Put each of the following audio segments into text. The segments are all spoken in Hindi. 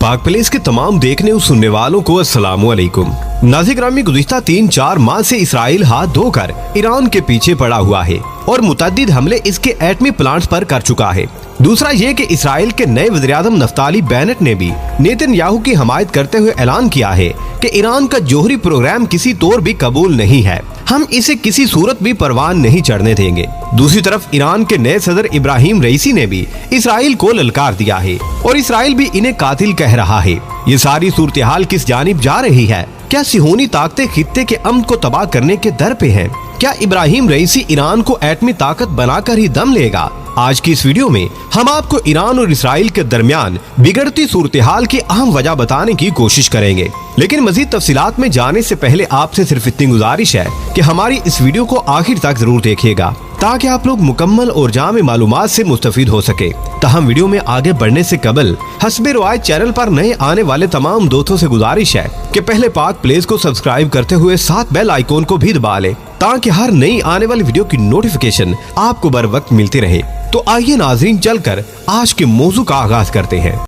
पाक प्लेस के तमाम देखने और सुनने वालों को अस्सलामु अलैकुम। नाज़रीन, गुज़िश्ता 3-4 माह से इसराइल हाथ धोकर ईरान के पीछे पड़ा हुआ है और मुतअद्दिद हमले इसके एटमी प्लांट्स पर कर चुका है। दूसरा ये कि इसराइल के नए वज़ीर-ए-आज़म नफ्ताली बेनेट ने भी नेतन्याहू की हमायत करते हुए ऐलान किया है कि ईरान का जोहरी प्रोग्राम किसी तौर भी कबूल नहीं है, हम इसे किसी सूरत भी परवान नहीं चढ़ने देंगे। दूसरी तरफ ईरान के नए सदर इब्राहिम रईसी ने भी इसराइल को ललकार दिया है और इसराइल भी इन्हें कातिल कह रहा है। ये सारी सूरत हाल किस जानिब जा रही है? क्या सिहोनी ताकतें खित्ते के अमन को तबाह करने के दर पे हैं? क्या इब्राहिम रईसी ईरान को एटमी ताकत बनाकर ही दम लेगा? आज की इस वीडियो में हम आपको ईरान और इसराइल के दरमियान बिगड़ती सूरत हाल की अहम वजह बताने की कोशिश करेंगे। लेकिन मजीद तफसीलात में जाने से पहले आपसे सिर्फ इतनी गुजारिश है कि हमारी इस वीडियो को आखिर तक जरूर देखिएगा ताकि आप लोग मुकम्मल और जामे मालूमात से मुस्तफीद हो सके। ताहम वीडियो में आगे बढ़ने से कबल हस्बे रवायत चैनल पर नए आने वाले तमाम दोस्तों से गुजारिश है कि पहले पाक प्लेस को सब्सक्राइब करते हुए साथ बेल आइकॉन को भी दबा ले ताकि हर नई आने वाली वीडियो की नोटिफिकेशन आपको बर वक्त मिलती रहे। तो आइए नाज़रीन, चलकर आज के मौजू का आगाज करते हैं।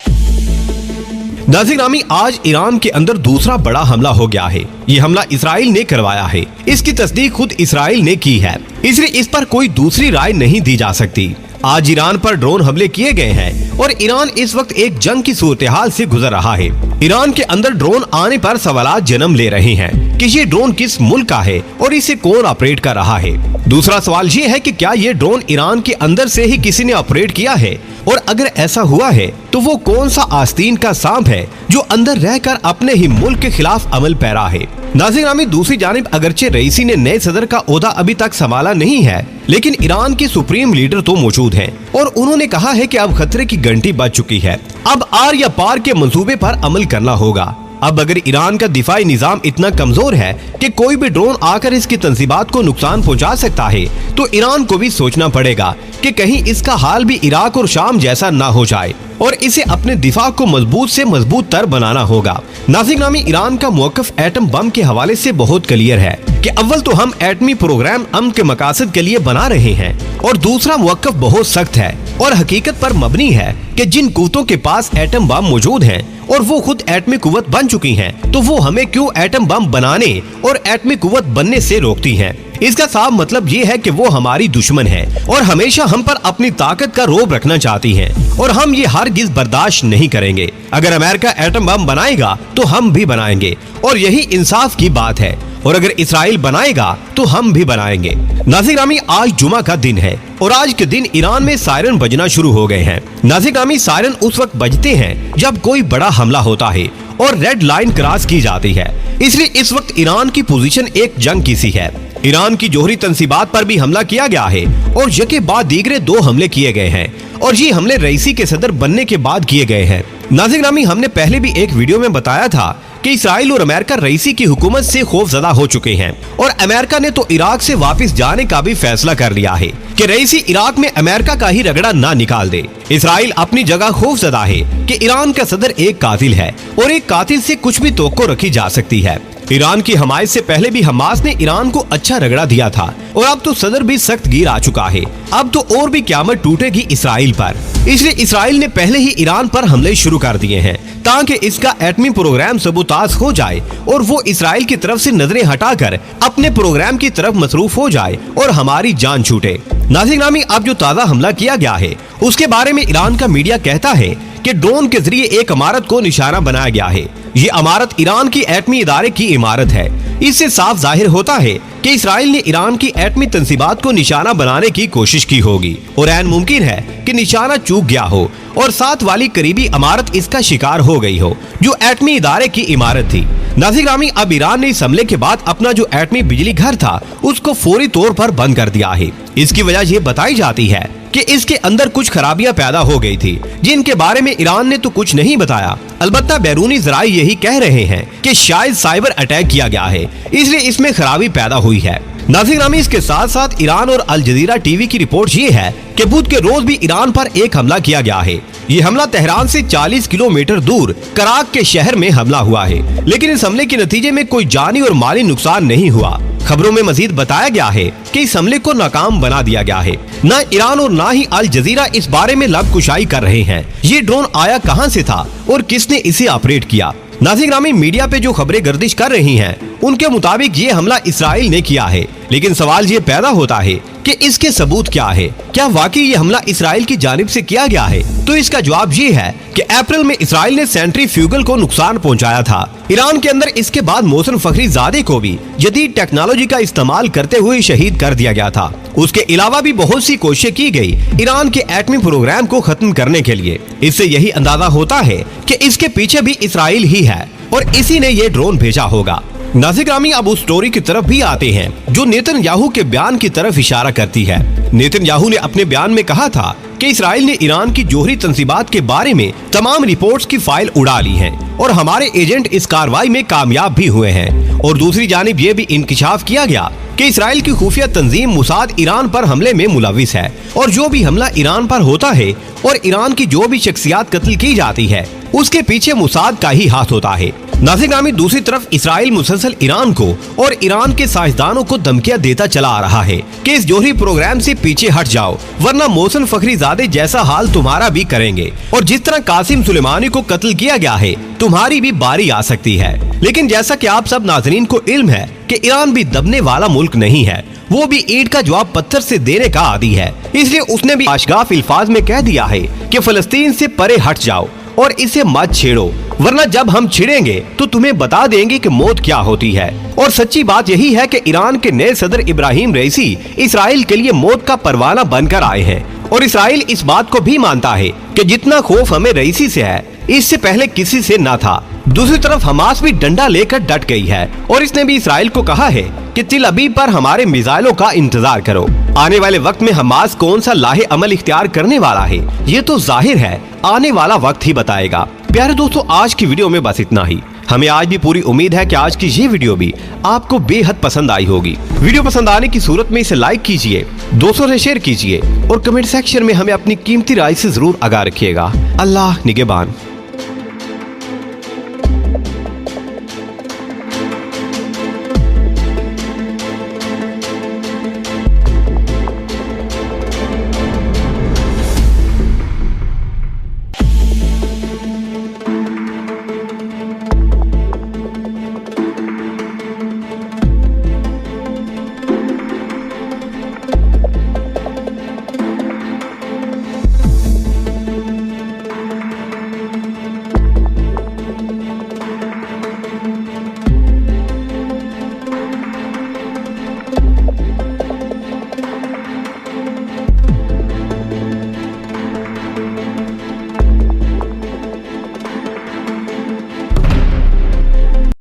नाज़रीन, आज ईरान के अंदर दूसरा बड़ा हमला हो गया है। ये हमला इसराइल ने करवाया है। इसकी तस्दीक खुद इसराइल ने की है, इसलिए इस पर कोई दूसरी राय नहीं दी जा सकती। आज ईरान पर ड्रोन हमले किए गए हैं और ईरान इस वक्त एक जंग की सूरत हाल से गुजर रहा है। ईरान के अंदर ड्रोन आने पर सवालात जन्म ले रहे हैं कि ये ड्रोन किस मुल्क का है और इसे कौन ऑपरेट कर रहा है। दूसरा सवाल ये है कि क्या ये ड्रोन ईरान के अंदर से ही किसी ने ऑपरेट किया है, और अगर ऐसा हुआ है तो वो कौन सा आस्तीन का सांप है जो अंदर रहकर अपने ही मुल्क के खिलाफ अमल पैरा है। नाज़रीन, दूसरी जानिब अगरचे रईसी ने नए सदर का ओहदा अभी तक संभाला नहीं है, लेकिन ईरान के सुप्रीम लीडर तो मौजूद हैं और उन्होंने कहा है कि अब खतरे की घंटी बज चुकी है, अब आर या पार के मंसूबे पर अमल करना होगा। अब अगर ईरान का दिफाई निजाम इतना कमजोर है कि कोई भी ड्रोन आकर इसकी तंजीबात को नुकसान पहुंचा सकता है, तो ईरान को भी सोचना पड़ेगा कि कहीं इसका हाल भी इराक और शाम जैसा ना हो जाए और इसे अपने दिफा को मजबूत से मजबूत तर बनाना होगा। नाज़रीन, ईरान का मौक़िफ़ एटम बम के हवाले से बहुत क्लियर है कि अव्वल तो हम एटमी प्रोग्राम अमन के मकासद के लिए बना रहे हैं और दूसरा मौक़िफ़ बहुत सख्त है और हकीकत पर मबनी है कि जिन कुव्वतों के पास एटम बम मौजूद हैं और वो खुद एटमी कुव्वत बन चुकी हैं, तो वो हमें क्यों एटम बम बनाने और एटमी कुव्वत बनने से रोकती हैं। इसका साफ मतलब ये है कि वो हमारी दुश्मन है और हमेशा हम पर अपनी ताकत का रोब रखना चाहती हैं और हम ये हरगिज़ बर्दाश्त नहीं करेंगे। अगर अमेरिका एटम बम बनाएगा तो हम भी बनाएंगे और यही इंसाफ की बात है, और अगर इसराइल बनाएगा तो हम भी बनाएंगे। नाज़रीन, आज जुमा का दिन है और आज के दिन ईरान में सायरन बजना शुरू हो गए हैं। नाज़रीन, सायरन उस वक्त बजते हैं जब कोई बड़ा हमला होता है और रेड लाइन क्रॉस की जाती है, इसलिए इस वक्त ईरान की पोजीशन एक जंग की सी है। ईरान की जोहरी तंसीबात पर भी हमला किया गया है और यके बाद दीगरे 2 हमले किए गए हैं और ये हमले रईसी के सदर बनने के बाद किए गए हैं। नाज़रीन, हमने पहले भी एक वीडियो में बताया था कि इसराइल और अमेरिका रईसी की हुकूमत से खौफजदा हो चुके हैं और अमेरिका ने तो इराक से वापस जाने का भी फैसला कर लिया है कि रईसी इराक में अमेरिका का ही रगड़ा ना निकाल दे। इसराइल अपनी जगह खौफजदा है कि ईरान का सदर एक कातिल है और एक कातिल से कुछ भी तवक्को रखी जा सकती है। ईरान की हमायत से पहले भी हमास ने ईरान को अच्छा रगड़ा दिया था और अब तो सदर भी सख्त गिर आ चुका है। अब तो और भी क़यामत टूटेगी इसराइल पर, इसलिए इसराइल ने पहले ही ईरान पर हमले शुरू कर दिए हैं ताकि इसका एटमी प्रोग्राम सबूताज हो जाए और वो इसराइल की तरफ से नजरें हटाकर अपने प्रोग्राम की तरफ मसरूफ हो जाए और हमारी जान छूटे। नाज़रीन, अब जो ताज़ा हमला किया गया है उसके बारे में ईरान का मीडिया कहता है कि ड्रोन के जरिए एक इमारत को निशाना बनाया गया है। ये इमारत ईरान की एटमी इदारे की इमारत है। इससे साफ जाहिर होता है कि इसराइल ने ईरान की एटमी तंसीबात को निशाना बनाने की कोशिश की होगी और ऐन मुमकिन है कि निशाना चूक गया हो और साथ वाली करीबी इमारत इसका शिकार हो गई हो जो एटमी इदारे की इमारत थी। नाज़रीन, अब ईरान ने इस हमले के बाद अपना जो एटमी बिजली घर था उसको फौरी तौर पर बंद कर दिया है। इसकी वजह ये बताई जाती है कि इसके अंदर कुछ खराबियां पैदा हो गई थी जिनके बारे में ईरान ने तो कुछ नहीं बताया। अलबत्ता बैरूनी ज़राए यही कह रहे हैं कि शायद साइबर अटैक किया गया है, इसलिए इसमें खराबी पैदा हुई है। नाज़रीन, इसके साथ साथ ईरान और अल जज़ीरा टीवी की रिपोर्ट ये है कि बुध के रोज भी ईरान पर एक हमला किया गया है। ये हमला तेहरान से 40 किलोमीटर दूर कराक के शहर में हमला हुआ है, लेकिन इस हमले के नतीजे में कोई जानी और माली नुकसान नहीं हुआ। खबरों में मजीद बताया गया है कि इस हमले को नाकाम बना दिया गया है। न ईरान और न ही अल जजीरा इस बारे में लबकुशाई कर रहे हैं। ये ड्रोन आया कहां से था और किसने इसे ऑपरेट किया। नाज़रीन, मीडिया पे जो खबरें गर्दिश कर रही हैं, उनके मुताबिक ये हमला इसराइल ने किया है। लेकिन सवाल ये पैदा होता है कि इसके सबूत क्या है? क्या वाकई ये हमला इसराइल की जानिब से किया गया है? तो इसका जवाब ये है कि अप्रैल में इसराइल ने सेंट्रीफ्यूगल को नुकसान पहुंचाया था ईरान के अंदर। इसके बाद मोहसिन फखरीजादे को भी जदीद टेक्नोलॉजी का इस्तेमाल करते हुए शहीद कर दिया गया था। उसके अलावा भी बहुत सी कोशिशें की गई ईरान के एटमी प्रोग्राम को खत्म करने के लिए। इससे यही अंदाजा होता है कि इसके पीछे भी इसराइल ही है और इसी ने ये ड्रोन भेजा होगा। नाज़रीन, अब उस स्टोरी की तरफ भी आते हैं जो नेतन्याहू के बयान की तरफ इशारा करती है। नेतन्याहू ने अपने बयान में कहा था कि इसराइल ने ईरान की जोहरी तंसीबात के बारे में तमाम रिपोर्ट्स की फाइल उड़ा ली है और हमारे एजेंट इस कार्रवाई में कामयाब भी हुए हैं। और दूसरी जानिब ये भी इंकिशाफ किया गया कि इसराइल की खुफिया तंजीम मुसाद ईरान पर हमले में मुलविस है और जो भी हमला ईरान पर होता है और ईरान की जो भी शख्सियात कत्ल की जाती है उसके पीछे मुसाद का ही हाथ होता है। नाज़रीन, दूसरी तरफ इसराइल मुसलसल ईरान को और ईरान के साइंसदानों को धमकियां देता चला आ रहा है कि इस जोहरी प्रोग्राम से पीछे हट जाओ वरना मोहसिन फखरीजादे जैसा हाल तुम्हारा भी करेंगे और जिस तरह कासिम सुलेमानी को कत्ल किया गया है तुम्हारी भी बारी आ सकती है। लेकिन जैसा कि आप सब नाज़रीन को इल्म है कि ईरान भी दबने वाला मुल्क नहीं है, वो भी ईंट का जवाब पत्थर से देने का आदी है। इसलिए उसने भी आशगाफ अल्फाज में कह दिया है कि फलस्तीन से परे हट जाओ और इसे मत छेड़ो वरना जब हम छिड़ेंगे तो तुम्हें बता देंगे कि मौत क्या होती है। और सच्ची बात यही है कि ईरान के नए सदर इब्राहिम रईसी इसराइल के लिए मौत का परवाना बनकर आए हैं और इसराइल इस बात को भी मानता है कि जितना खौफ हमें रईसी से है इससे पहले किसी से न था। दूसरी तरफ हमास भी डंडा लेकर डट गई है और इसने भी इसराइल को कहा है कि तिल अबीब पर हमारे मिसाइलों का इंतजार करो। आने वाले वक्त में हमास कौन सा लाहे अमल इख्तियार करने वाला है ये तो जाहिर है आने वाला वक्त ही बताएगा। प्यारे दोस्तों, आज की वीडियो में बस इतना ही। हमें आज भी पूरी उम्मीद है कि आज की ये वीडियो भी आपको बेहद पसंद आई होगी। वीडियो पसंद आने की सूरत में इसे लाइक कीजिए, दोस्तों से शेयर कीजिए और कमेंट सेक्शन में हमें अपनी कीमती राय से जरूर आगाह रखिएगा। अल्लाह निगहबान।